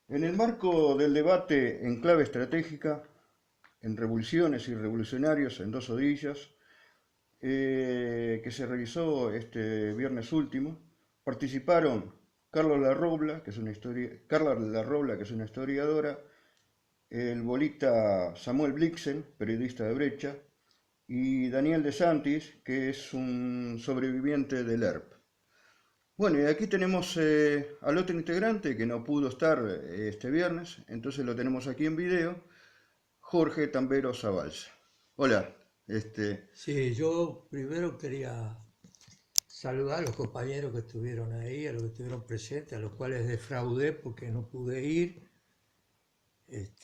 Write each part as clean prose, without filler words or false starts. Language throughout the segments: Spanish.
En el marco del debate en clave estratégica, en revoluciones y revolucionarios en dos orillas, que se realizó este viernes último, participaron Carla Larrobla, que es una historiadora, el bolita Samuel Blixen, periodista de Brecha, y Daniel De Santis, que es un sobreviviente del ERP. Bueno, y aquí tenemos al otro integrante que no pudo estar este viernes, entonces lo tenemos aquí en video, Jorge Tambero Zabalza. Hola, Sí, yo primero quería saludar a los compañeros que estuvieron ahí, a los que estuvieron presentes, a los cuales defraudé porque no pude ir.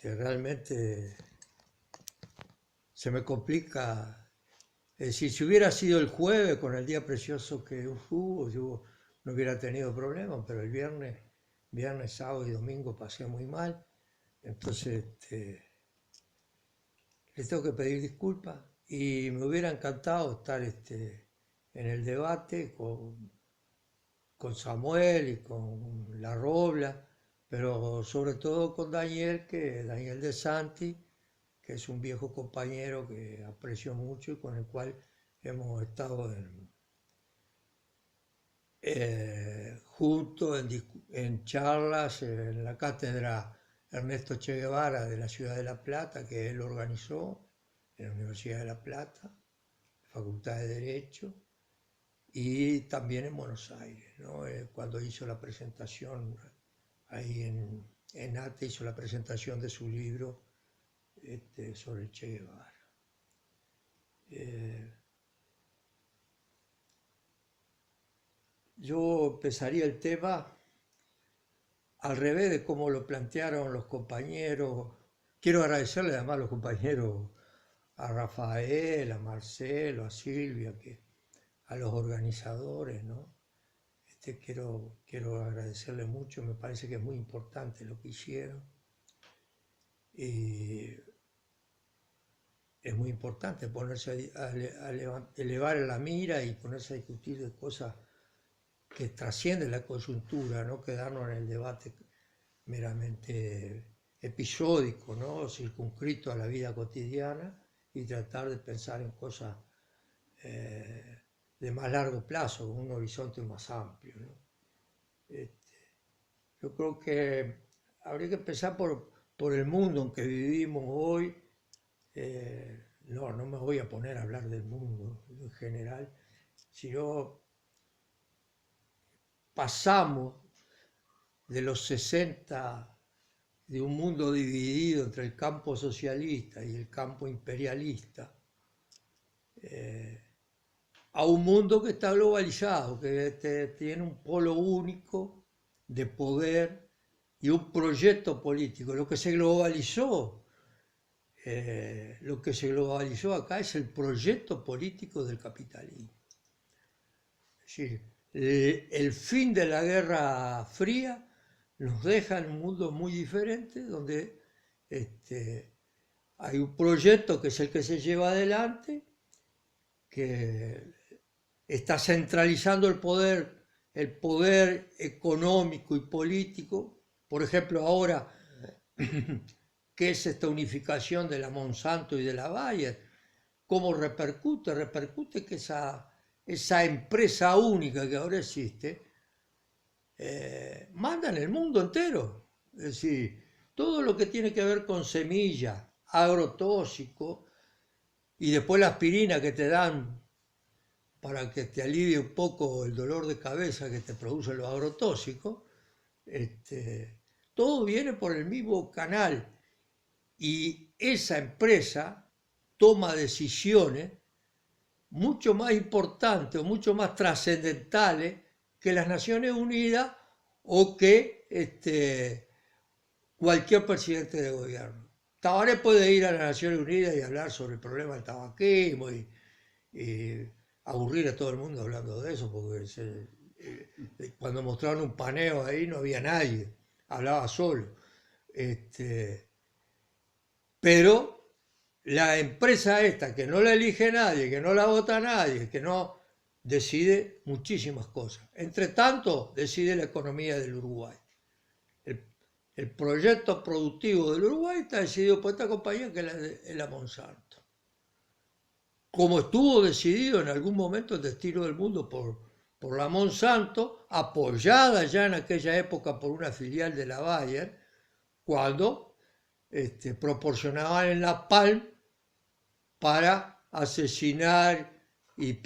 Realmente se me complica. Es decir, si hubiera sido el jueves con el día precioso que hubo, yo no hubiera tenido problemas, pero el viernes, sábado y domingo pasé muy mal. Entonces, les tengo que pedir disculpas y me hubiera encantado estar en el debate con Samuel y con La Robla, pero sobre todo con Daniel De Santi, que es un viejo compañero que aprecio mucho y con el cual hemos estado juntos en charlas en la cátedra Ernesto Che Guevara de la Ciudad de La Plata, que él organizó en la Universidad de La Plata, Facultad de Derecho, y también en Buenos Aires, ¿no? Cuando hizo la presentación ahí en ATE, hizo la presentación de su libro sobre Che Guevara. Eh, yo empezaría el tema al revés de cómo lo plantearon los compañeros. Quiero agradecerle además a los compañeros, a Rafael, a Marcelo, a Silvia, a los organizadores, ¿no? Quiero agradecerle mucho, me parece que es muy importante lo que hicieron. Y es muy importante ponerse elevar la mira y ponerse a discutir de cosas que trascienden la coyuntura, no quedarnos en el debate meramente episódico, ¿no? Circunscrito a la vida cotidiana y tratar de pensar en cosas de más largo plazo, con un horizonte más amplio, ¿no? Este, yo creo que habría que empezar por el mundo en que vivimos hoy. No me voy a poner a hablar del mundo en general, sino pasamos de los 60, de un mundo dividido entre el campo socialista y el campo imperialista, a un mundo que está globalizado, que tiene un polo único de poder y un proyecto político. Lo que se globalizó acá es el proyecto político del capitalismo. Es decir, el fin de la Guerra Fría nos deja en un mundo muy diferente, donde hay un proyecto que es el que se lleva adelante, que está centralizando el poder económico y político. Por ejemplo, ahora, ¿qué es esta unificación de la Monsanto y de la Bayer? ¿Cómo repercute? Repercute que esa empresa única que ahora existe manda en el mundo entero. Es decir, todo lo que tiene que ver con semillas, agrotóxico y después la aspirina que te dan para que te alivie un poco el dolor de cabeza que te produce los agrotóxicos, todo viene por el mismo canal y esa empresa toma decisiones mucho más importantes o mucho más trascendentales que las Naciones Unidas o que cualquier presidente de gobierno. Tabaré puede ir a las Naciones Unidas y hablar sobre el problema del tabaquismo y aburrir a todo el mundo hablando de eso, porque cuando mostraron un paneo ahí no había nadie, hablaba solo. Este, pero la empresa esta, que no la elige nadie, que no la vota nadie, que no decide muchísimas cosas. Entre tanto, decide la economía del Uruguay. El, el proyecto productivo del Uruguay está decidido por esta compañía que es la Monsanto. Como estuvo decidido en algún momento el destino del mundo por la Monsanto, apoyada ya en aquella época por una filial de la Bayer, cuando proporcionaban el napalm para asesinar y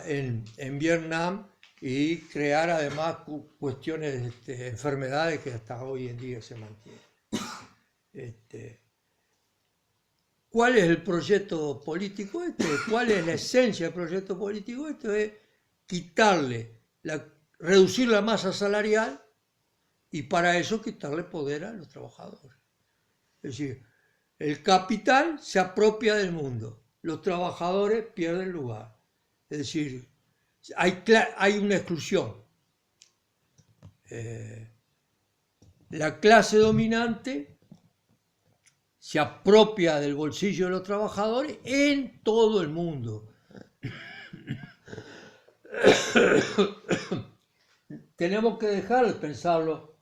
en Vietnam y crear además cuestiones, enfermedades que hasta hoy en día se mantienen. ¿Cuál es el proyecto político este? ¿Cuál es la esencia del proyecto político este? Es reducir la masa salarial y para eso quitarle poder a los trabajadores. Es decir, el capital se apropia del mundo, los trabajadores pierden lugar. Es decir, hay una exclusión. La clase dominante se apropia del bolsillo de los trabajadores en todo el mundo. Tenemos que dejar de pensarlo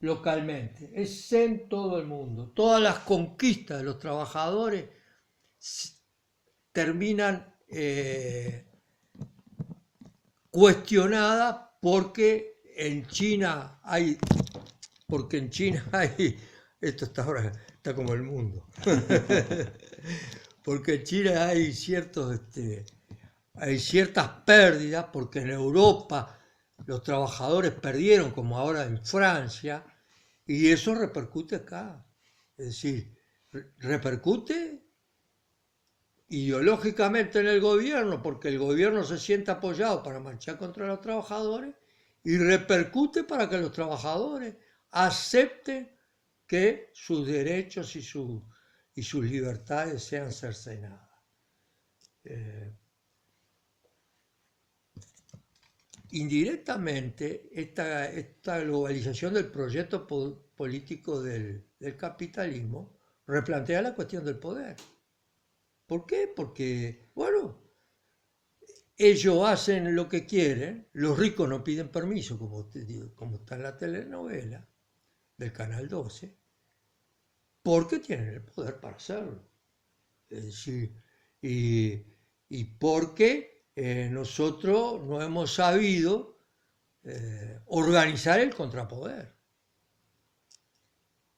localmente. Es en todo el mundo. Todas las conquistas de los trabajadores terminan cuestionadas porque en China hay, esto está como el mundo, porque en China hay ciertas pérdidas, porque en Europa los trabajadores perdieron, como ahora en Francia, y eso repercute acá. Es decir, repercute ideológicamente en el gobierno, porque el gobierno se siente apoyado para marchar contra los trabajadores, y repercute para que los trabajadores acepten que sus derechos y sus libertades sean cercenadas. Indirectamente, esta globalización del proyecto político del capitalismo replantea la cuestión del poder. ¿Por qué? Porque, bueno, ellos hacen lo que quieren, los ricos no piden permiso, como está en la telenovela del Canal 12, porque tienen el poder para hacerlo. Es decir, y porque nosotros no hemos sabido organizar el contrapoder.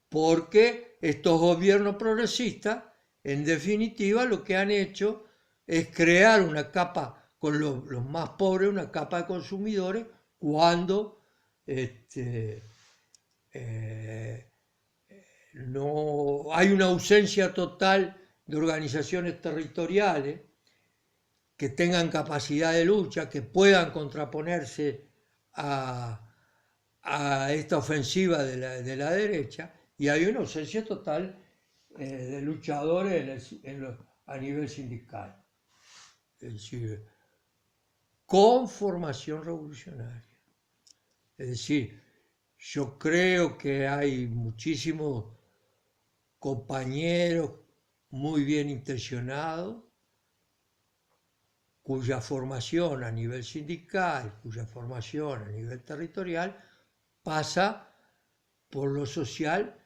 Porque estos gobiernos progresistas, en definitiva, lo que han hecho es crear una capa, con los más pobres, una capa de consumidores, cuando no hay una ausencia total de organizaciones territoriales que tengan capacidad de lucha, que puedan contraponerse a esta ofensiva de la derecha, y hay una ausencia total de luchadores a nivel sindical. Es decir, con formación revolucionaria. Es decir, yo creo que hay muchísimos compañeros muy bien intencionados cuya formación a nivel sindical, cuya formación a nivel territorial pasa por lo social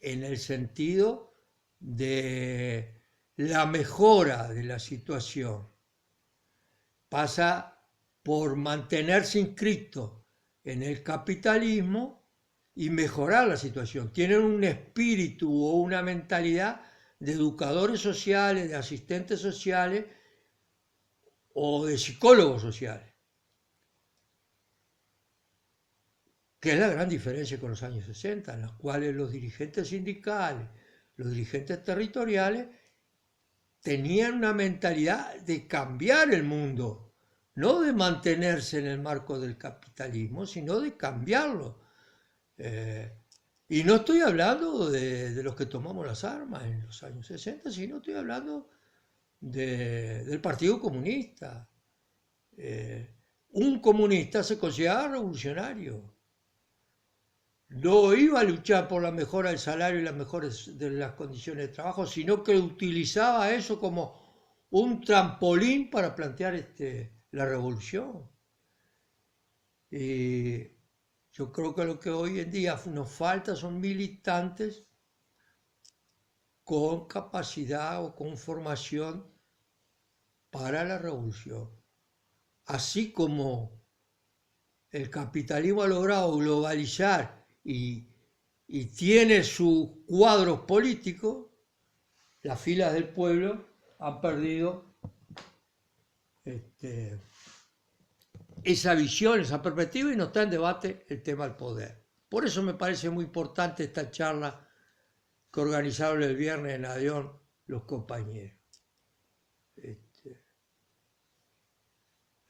en el sentido de la mejora de la situación. Pasa por mantenerse inscrito en el capitalismo y mejorar la situación. Tienen un espíritu o una mentalidad de educadores sociales, de asistentes sociales o de psicólogos sociales, que es la gran diferencia con los años 60, en los cuales los dirigentes sindicales, los dirigentes territoriales, tenían una mentalidad de cambiar el mundo, no de mantenerse en el marco del capitalismo, sino de cambiarlo. Y no estoy hablando de los que tomamos las armas en los años 60, sino estoy hablando del Partido Comunista. Un comunista se consideraba revolucionario. No iba a luchar por la mejora del salario y las mejores de las condiciones de trabajo, sino que utilizaba eso como un trampolín para plantear la revolución. Yo creo que lo que hoy en día nos falta son militantes con capacidad o con formación para la revolución. Así como el capitalismo ha logrado globalizar y tiene sus cuadros políticos, las filas del pueblo han perdido esa visión, esa perspectiva, y no está en debate el tema del poder. Por eso me parece muy importante esta charla que organizaron el viernes en Avión los compañeros.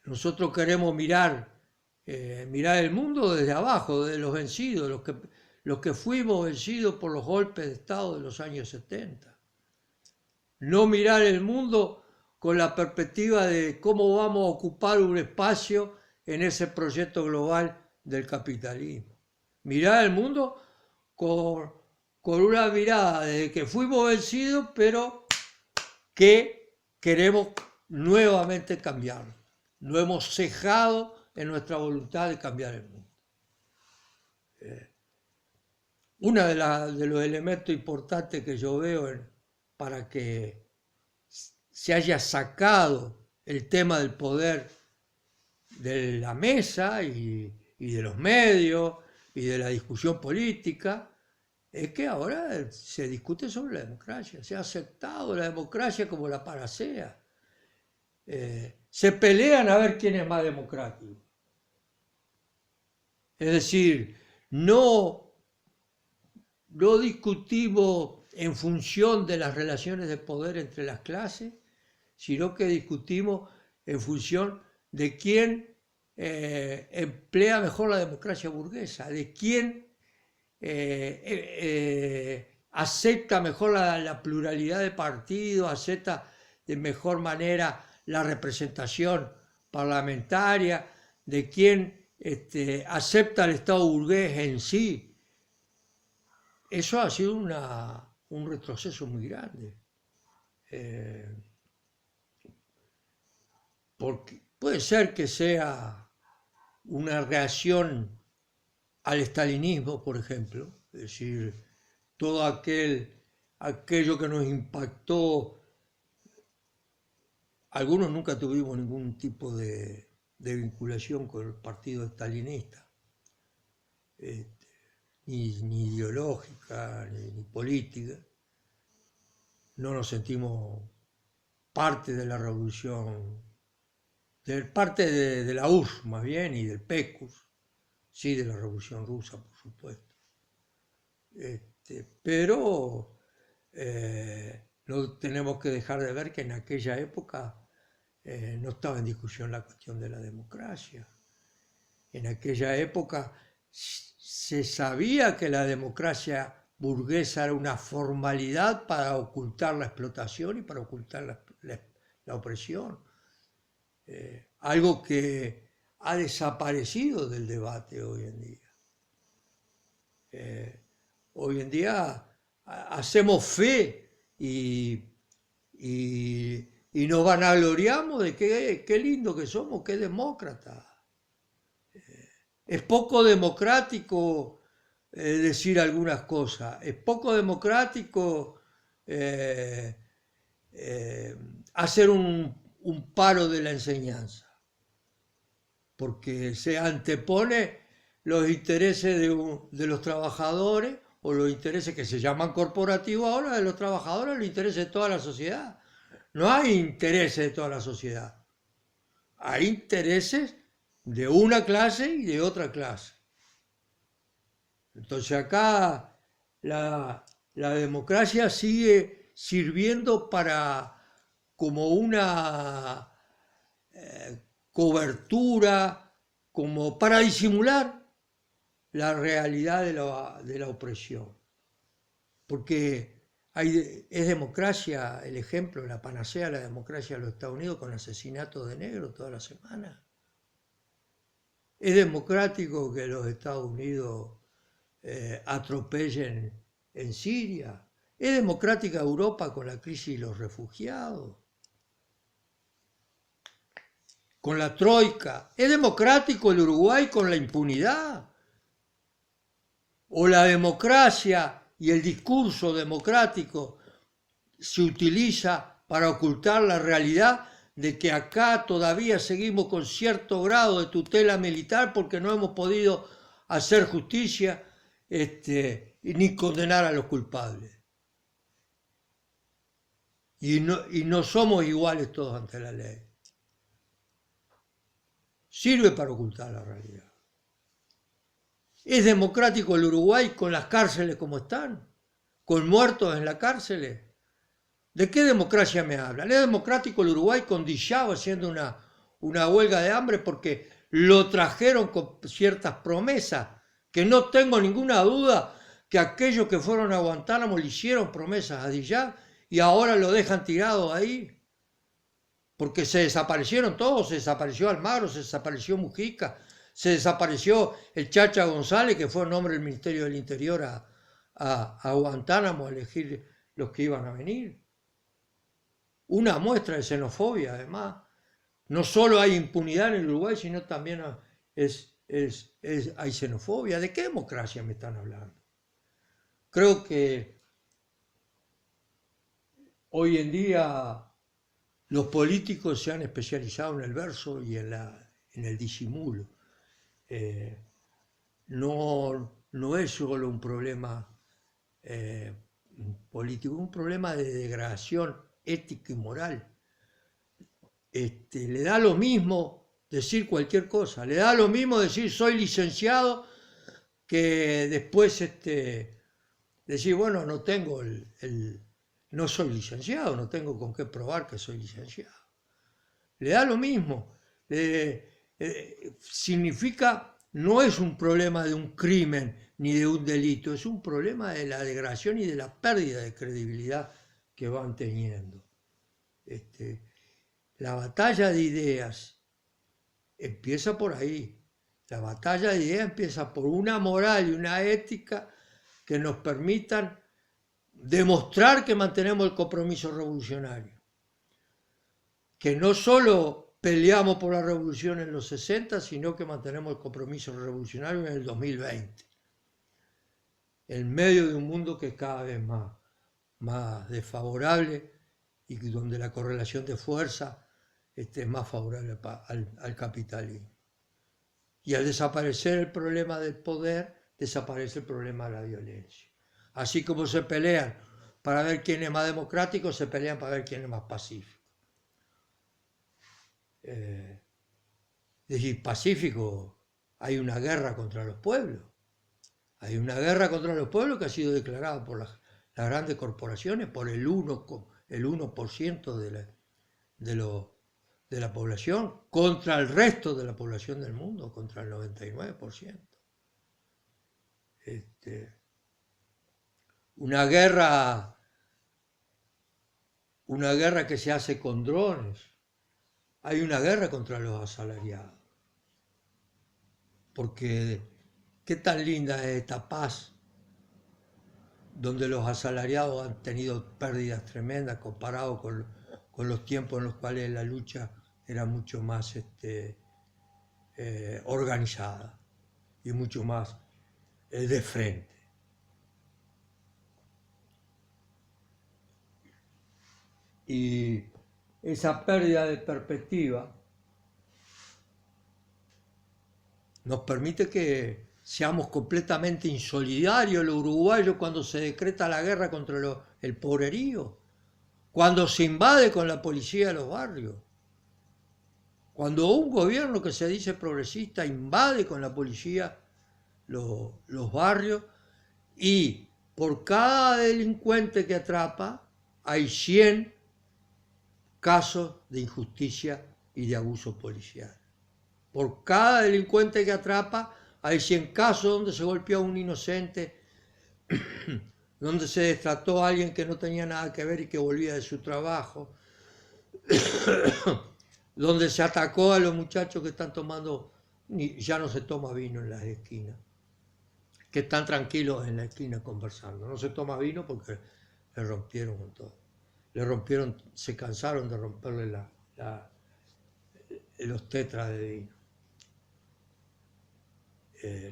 Nosotros queremos mirar el mundo desde abajo, desde los vencidos, los que fuimos vencidos por los golpes de Estado de los años 70. No mirar el mundo con la perspectiva de cómo vamos a ocupar un espacio en ese proyecto global del capitalismo. Mirar el mundo con una mirada de que fuimos vencidos, pero que queremos nuevamente cambiarlo. No hemos cejado en nuestra voluntad de cambiar el mundo. Uno de los elementos importantes que yo veo para que se haya sacado el tema del poder de la mesa y de los medios y de la discusión política, es que ahora se discute sobre la democracia. Se ha aceptado la democracia como la panacea. Se pelean a ver quién es más democrático. Es decir, no discutimos en función de las relaciones de poder entre las clases, sino que discutimos en función de quién emplea mejor la democracia burguesa, de quién acepta mejor la pluralidad de partidos, acepta de mejor manera la representación parlamentaria, de quién acepta el Estado burgués en sí. Eso ha sido un retroceso muy grande. Porque puede ser que sea una reacción al estalinismo, por ejemplo, es decir, todo aquello que nos impactó. Algunos nunca tuvimos ningún tipo de vinculación con el partido estalinista, ni ideológica, ni política. No nos sentimos parte de la revolución, parte de la URSS más bien, y del PECUS, sí, de la revolución rusa, por supuesto. Pero no tenemos que dejar de ver que en aquella época no estaba en discusión la cuestión de la democracia. En aquella época se sabía que la democracia burguesa era una formalidad para ocultar la explotación y para ocultar la opresión. Algo que ha desaparecido del debate hoy en día. Hoy en día hacemos fe y nos vanagloriamos de qué lindo que somos, qué demócrata. Es poco democrático decir algunas cosas, es poco democrático hacer un paro de la enseñanza, porque se antepone los intereses de los trabajadores, o los intereses que se llaman corporativos ahora, de los trabajadores, los intereses de toda la sociedad. No hay intereses de toda la sociedad, hay intereses de una clase y de otra clase. Entonces acá la democracia sigue sirviendo como una cobertura, como para disimular la realidad de la opresión. Porque es democracia, el ejemplo, la panacea de la democracia de los Estados Unidos con asesinatos de negros toda la semana. Es democrático que los Estados Unidos atropellen en Siria. Es democrática Europa con la crisis de los refugiados, con la troika. Es democrático el Uruguay con la impunidad. o la democracia y el discurso democrático se utiliza para ocultar la realidad de que acá todavía seguimos con cierto grado de tutela militar porque no hemos podido hacer justicia ni condenar a los culpables. Y no somos iguales todos ante la ley. Sirve para ocultar la realidad. ¿Es democrático el Uruguay con las cárceles como están? ¿Con muertos en las cárceles? ¿De qué democracia me hablan? ¿Es democrático el Uruguay con Dillao haciendo una huelga de hambre porque lo trajeron con ciertas promesas? Que no tengo ninguna duda que aquellos que fueron a Guantánamo le hicieron promesas a Dillao y ahora lo dejan tirado ahí. Porque se desaparecieron todos, se desapareció Almagro, se desapareció Mujica, se desapareció el Chacha González, que fue el nombre del Ministerio del Interior a Guantánamo a elegir los que iban a venir. Una muestra de xenofobia, además. No solo hay impunidad en el Uruguay, sino también hay xenofobia. ¿De qué democracia me están hablando? Creo que hoy en día los políticos se han especializado en el verso y en el disimulo. No es solo un problema político, es un problema de degradación ética y moral. Le da lo mismo decir cualquier cosa, le da lo mismo decir soy licenciado que después decir, bueno, no tengo no soy licenciado, no tengo con qué probar que soy licenciado. Le da lo mismo. Significa, no es un problema de un crimen ni de un delito, es un problema de la degradación y de la pérdida de credibilidad que van teniendo. La batalla de ideas empieza por ahí. La batalla de ideas empieza por una moral y una ética que nos permitan demostrar que mantenemos el compromiso revolucionario. Que no solo peleamos por la revolución en los 60, sino que mantenemos el compromiso revolucionario en el 2020. En medio de un mundo que es cada vez más desfavorable y donde la correlación de fuerza es más favorable al capitalismo. Y al desaparecer el problema del poder, desaparece el problema de la violencia. Así como se pelean para ver quién es más democrático, se pelean para ver quién es más pacífico. Es decir, pacífico, hay una guerra contra los pueblos. Hay una guerra contra los pueblos que ha sido declarada por las grandes corporaciones, por el 1% de la población, contra el resto de la población del mundo, contra el 99%. Una guerra que se hace con drones. Hay una guerra contra los asalariados. Porque qué tan linda es esta paz donde los asalariados han tenido pérdidas tremendas comparado con los tiempos en los cuales la lucha era mucho más organizada y mucho más de frente. Y esa pérdida de perspectiva nos permite que seamos completamente insolidarios los uruguayos cuando se decreta la guerra contra el pobrerío, cuando se invade con la policía de los barrios, cuando un gobierno que se dice progresista invade con la policía los barrios y por cada delincuente que atrapa hay 100 casos de injusticia y de abuso policial. Por cada delincuente que atrapa hay 100 casos donde se golpeó a un inocente, donde se destrató a alguien que no tenía nada que ver y que volvía de su trabajo, donde se atacó a los muchachos que están tomando, ya no se toma vino en las esquinas, que están tranquilos en la esquina conversando. No se toma vino porque le rompieron con todo. Se cansaron de romperle los tetras de vino.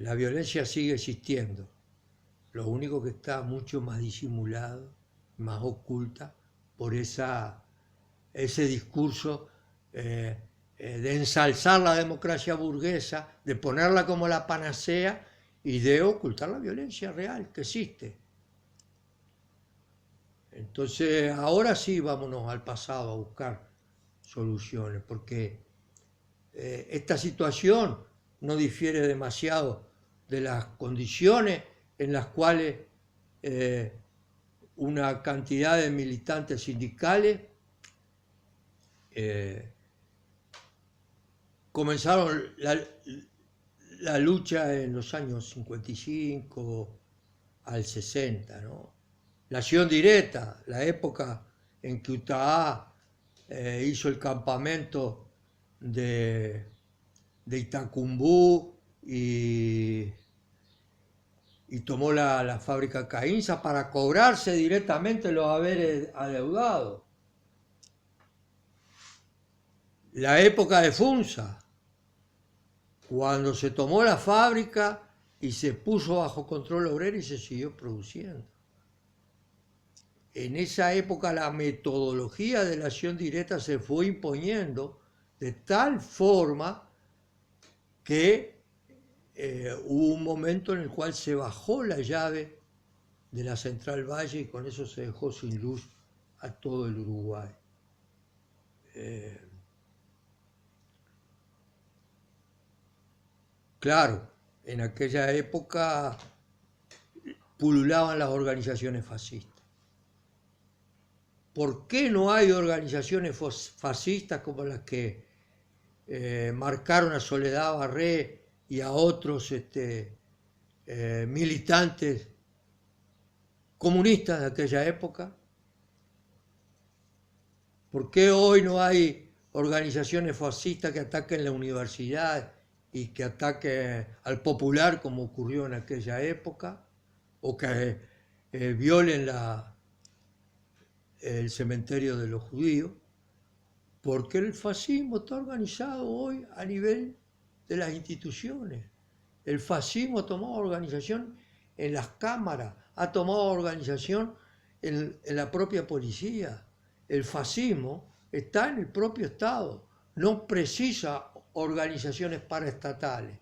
La violencia sigue existiendo Lo único que está mucho más disimulado, más oculta por ese discurso de ensalzar la democracia burguesa, de ponerla como la panacea y de ocultar la violencia real que existe. Entonces, ahora sí vámonos al pasado a buscar soluciones, porque esta situación no difiere demasiado de las condiciones en las cuales una cantidad de militantes sindicales comenzaron la lucha en los años 55 al 60, ¿no? La acción directa, la época en que UTAA hizo el campamento de Itacumbú y tomó la fábrica Caínza para cobrarse directamente los haberes adeudados. La época de Funza, cuando se tomó la fábrica y se puso bajo control obrero y se siguió produciendo. En esa época la metodología de la acción directa se fue imponiendo de tal forma que hubo un momento en el cual se bajó la llave de la Central Valle y con eso se dejó sin luz a todo el Uruguay. Claro, en aquella época pululaban las organizaciones fascistas. ¿Por qué no hay organizaciones fascistas como las que marcaron a Soledad Barré y a otros militantes comunistas de aquella época? ¿Por qué hoy no hay organizaciones fascistas que ataquen la universidad y que ataquen al popular como ocurrió en aquella época? ¿O que violen el cementerio de los judíos? Porque el fascismo está organizado hoy a nivel de las instituciones. El fascismo ha tomado organización en las cámaras, ha tomado organización en la propia policía. El fascismo está en el propio Estado, no precisa organizaciones paraestatales,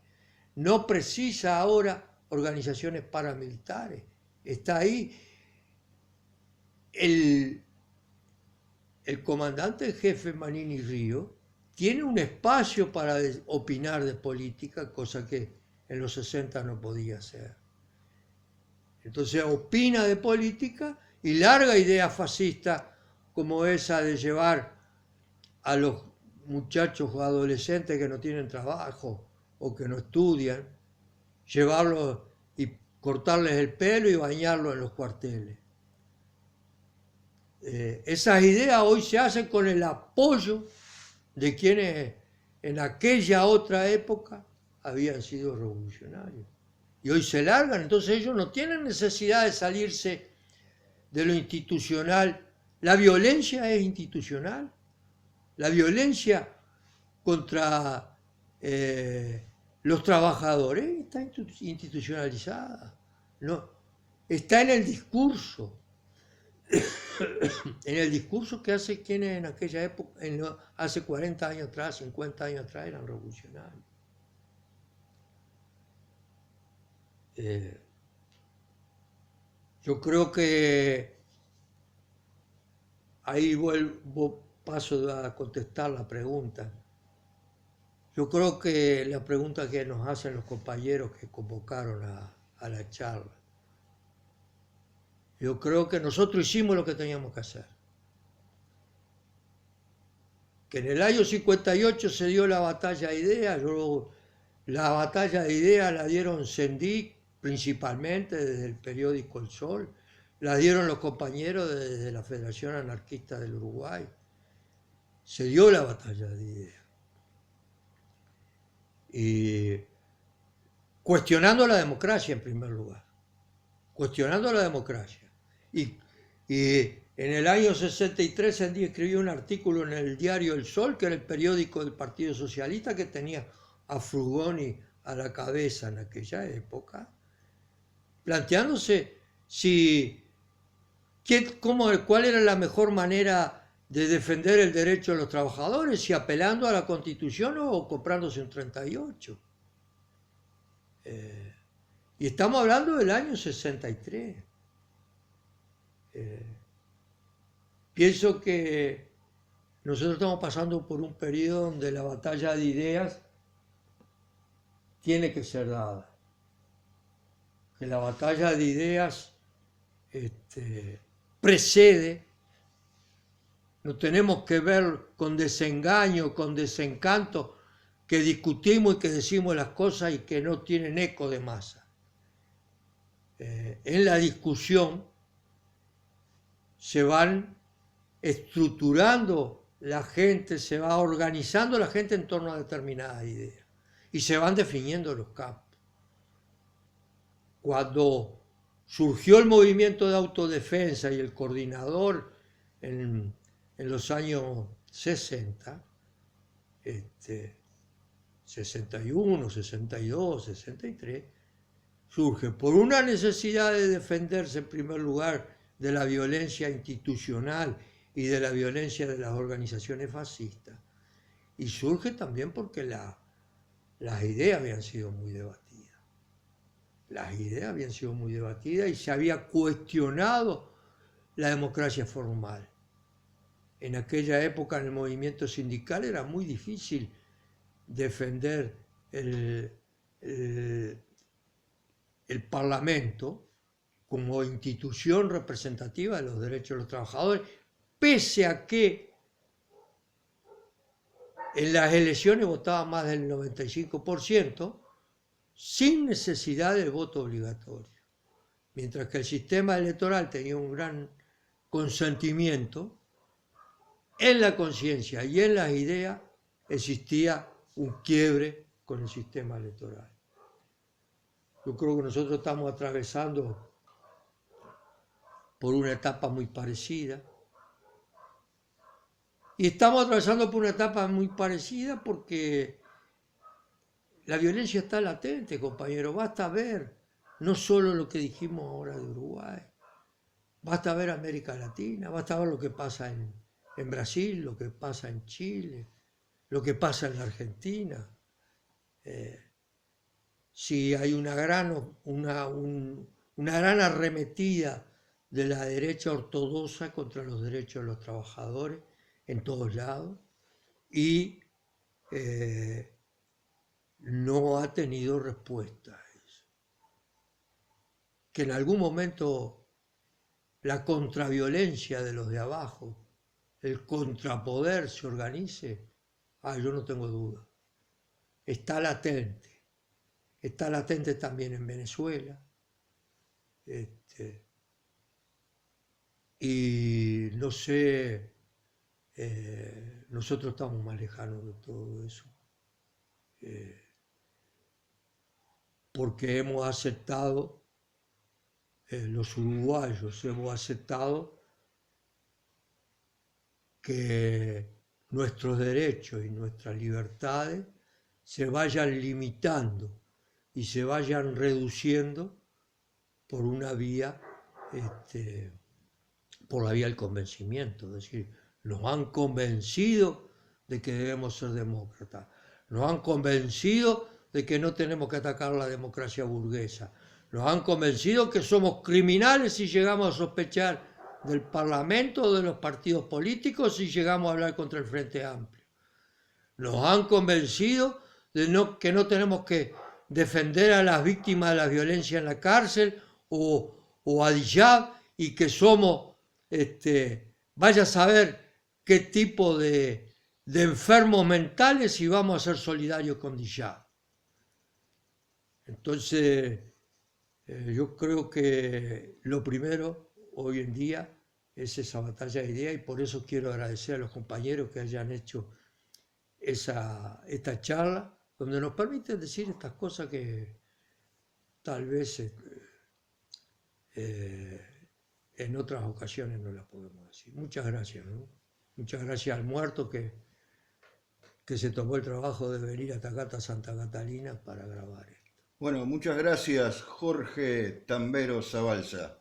no precisa ahora organizaciones paramilitares, está ahí. El comandante en jefe Manini Río tiene un espacio para opinar de política, cosa que en los 60 no podía hacer. Entonces opina de política y larga ideas fascistas como esa de llevar a los muchachos o adolescentes que no tienen trabajo o que no estudian, llevarlos y cortarles el pelo y bañarlos en los cuarteles. Esas ideas hoy se hacen con el apoyo de quienes en aquella otra época habían sido revolucionarios. Y hoy se largan, entonces ellos no tienen necesidad de salirse de lo institucional. La violencia es institucional. La violencia contra los trabajadores está institucionalizada. No, está en el discurso. En el discurso que hace quienes en aquella época, hace 40 años atrás, 50 años atrás, eran revolucionarios. Yo creo que ahí paso a contestar la pregunta. Yo creo que la pregunta que nos hacen los compañeros que convocaron a la charla, yo creo que nosotros hicimos lo que teníamos que hacer. Que en el año 58 se dio la batalla de ideas, la batalla de ideas la dieron Sendik principalmente desde el periódico El Sol, la dieron los compañeros desde la Federación Anarquista del Uruguay. Se dio la batalla de ideas. Y cuestionando la democracia en primer lugar. Cuestionando la democracia. Y en el año 63 Sendik escribió un artículo en el diario El Sol, que era el periódico del Partido Socialista, que tenía a Frugoni a la cabeza en aquella época, planteándose cuál era la mejor manera de defender el derecho de los trabajadores, si apelando a la Constitución o comprándose un 38. Y estamos hablando del año 63. Pienso que nosotros estamos pasando por un periodo donde la batalla de ideas tiene que ser dada. Que la batalla de ideas precede. No tenemos que ver con desengaño, con desencanto, que discutimos y que decimos las cosas y que no tienen eco de masa. En la discusión se van estructurando la gente, se va organizando la gente en torno a determinadas ideas y se van definiendo los campos. Cuando surgió el movimiento de autodefensa y el coordinador en los años 60, 61, 62, 63, surge por una necesidad de defenderse en primer lugar de la violencia institucional y de la violencia de las organizaciones fascistas, y surge también porque las ideas habían sido muy debatidas. Las ideas habían sido muy debatidas y se había cuestionado la democracia formal. En aquella época en el movimiento sindical era muy difícil defender el Parlamento como institución representativa de los derechos de los trabajadores, pese a que en las elecciones votaba más del 95%, sin necesidad del voto obligatorio. Mientras que el sistema electoral tenía un gran consentimiento, en la conciencia y en las ideas existía un quiebre con el sistema electoral. Yo creo que nosotros estamos atravesando por una etapa muy parecida. Y estamos atravesando por una etapa muy parecida porque la violencia está latente, compañero. Basta ver no solo lo que dijimos ahora de Uruguay, basta ver América Latina, basta ver lo que pasa en Brasil, lo que pasa en Chile, lo que pasa en la Argentina. Si hay una gran arremetida de la derecha ortodoxa contra los derechos de los trabajadores en todos lados y no ha tenido respuesta a eso. Que en algún momento la contraviolencia de los de abajo, el contrapoder se organice, yo no tengo duda. Está latente también en Venezuela. Y no sé, nosotros estamos más lejanos de todo eso. Porque hemos aceptado, los uruguayos hemos aceptado que nuestros derechos y nuestras libertades se vayan limitando y se vayan reduciendo por una vía, por la vía del convencimiento. Es decir, nos han convencido de que debemos ser demócratas, nos han convencido de que no tenemos que atacar la democracia burguesa, nos han convencido que somos criminales si llegamos a sospechar del Parlamento o de los partidos políticos si llegamos a hablar contra el Frente Amplio. Nos han convencido de que no tenemos que defender a las víctimas de la violencia en la cárcel o a Dijab y que somos, vaya a saber qué tipo de enfermos mentales si vamos a ser solidarios con Dijab. Entonces, yo creo que lo primero hoy en día es esa batalla de ideas y por eso quiero agradecer a los compañeros que hayan hecho esta charla, donde nos permiten decir estas cosas que tal vez en otras ocasiones no las podemos decir. Muchas gracias, ¿no? Muchas gracias al muerto que se tomó el trabajo de venir a Tacata, Santa Catalina, para grabar esto. Bueno, muchas gracias, Jorge Tambero Zabalza.